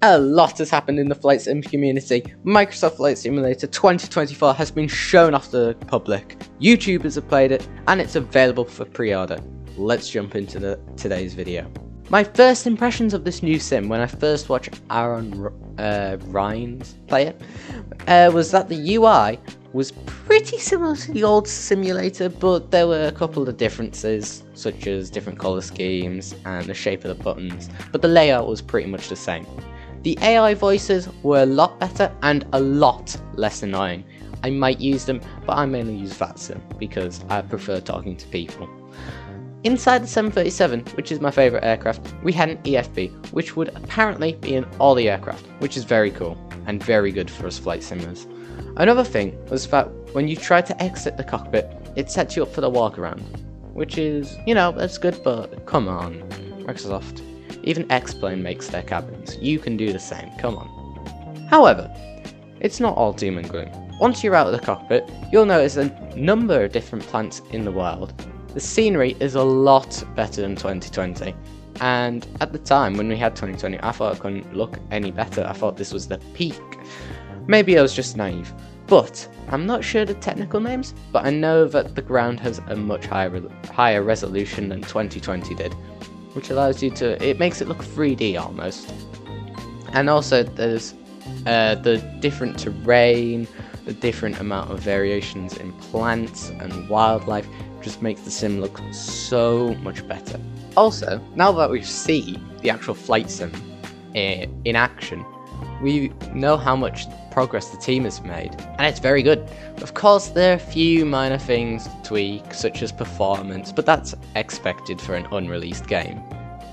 A lot has happened in the Flight Sim community. Microsoft Flight Simulator 2024 has been shown off to the public, YouTubers have played it, and it's available for pre-order. Let's jump into today's video. My first impressions of this new sim when I first watched Aaron Rhines play it was that the UI was pretty similar to the old simulator, but there were a couple of differences, such as different colour schemes and the shape of the buttons, but the layout was pretty much the same. The AI voices were a lot better and a lot less annoying. I might use them, but I mainly use VATSIM because I prefer talking to people. Inside the 737, which is my favourite aircraft, we had an EFB, which would apparently be in all the aircraft, which is very cool and very good for us flight simmers. Another thing was that when you try to exit the cockpit, it sets you up for the walk around, which is, you know, that's good, but come on, Microsoft. Even X-Plane makes their cabins. You can do the same, come on. However, it's not all doom and gloom. Once you're out of the cockpit, you'll notice a number of different plants in the wild. The scenery is a lot better than 2020, and at the time when we had 2020, I thought it couldn't look any better. I thought this was the peak. Maybe I was just naive, but I'm not sure the technical names, but I know that the ground has a much higher resolution than 2020 did, which allows you to, it makes it look 3D almost. And also there's the different terrain, the different amount of variations in plants and wildlife just makes the sim look so much better. Also, now that we've seen the actual flight sim in action, we know how much progress the team has made, and it's very good. Of course, there are a few minor things to tweak, such as performance, but that's expected for an unreleased game.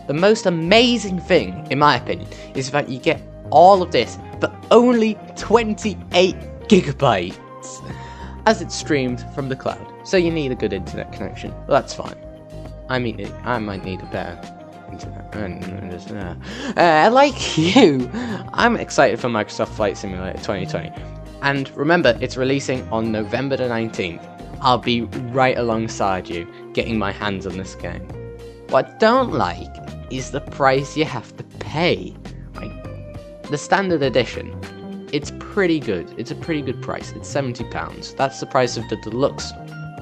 The most amazing thing, in my opinion, is that you get all of this for only 28 gigabytes as it's streamed from the cloud. So you need a good internet connection, but that's fine. I might need a better internet. Like you, I'm excited for Microsoft Flight Simulator 2020. And remember, it's releasing on November the 19th. I'll be right alongside you, getting my hands on this game. What I don't like is the price you have to pay. Like, the standard edition, it's pretty good. It's a pretty good price. It's £70. That's the price of the deluxe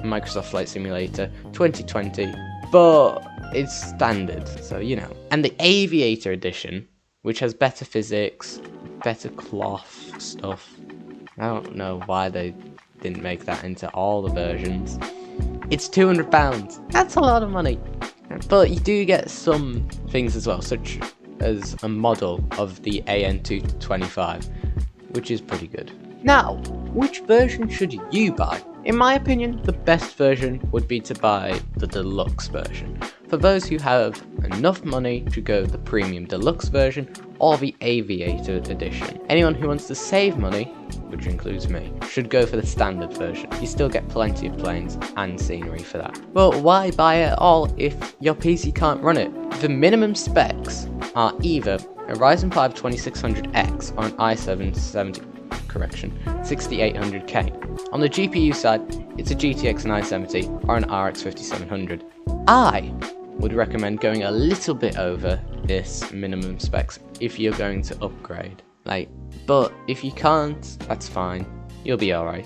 Microsoft Flight Simulator 2020, but it's standard, so you know. And the Aviator edition, which has better physics, better cloth stuff. I don't know why they didn't make that into all the versions. It's £200. That's a lot of money. But you do get some things as well, such as a model of the AN225, which is pretty good. Now, which version should you buy? In my opinion, the best version would be to buy the deluxe version. For those who have enough money to go the premium deluxe version or the Aviator edition. Anyone who wants to save money, which includes me, should go for the standard version. You still get plenty of planes and scenery for that. Well, why buy it all if your PC can't run it? The minimum specs are either a Ryzen 5 2600X or an i7-6800K. On the GPU side, it's a GTX 970 or an RX 5700. I would recommend going a little bit over this minimum specs if you're going to upgrade. But if you can't, that's fine. You'll be alright.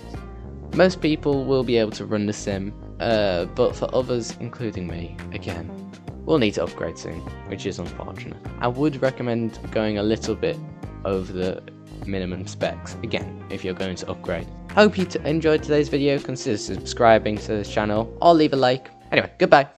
Most people will be able to run the sim, but for others, including me, again, we'll need to upgrade soon, which is unfortunate. I would recommend going a little bit over the minimum specs, again, if you're going to upgrade. Hope you enjoyed today's video. Consider subscribing to this channel or leave a like. Anyway, goodbye.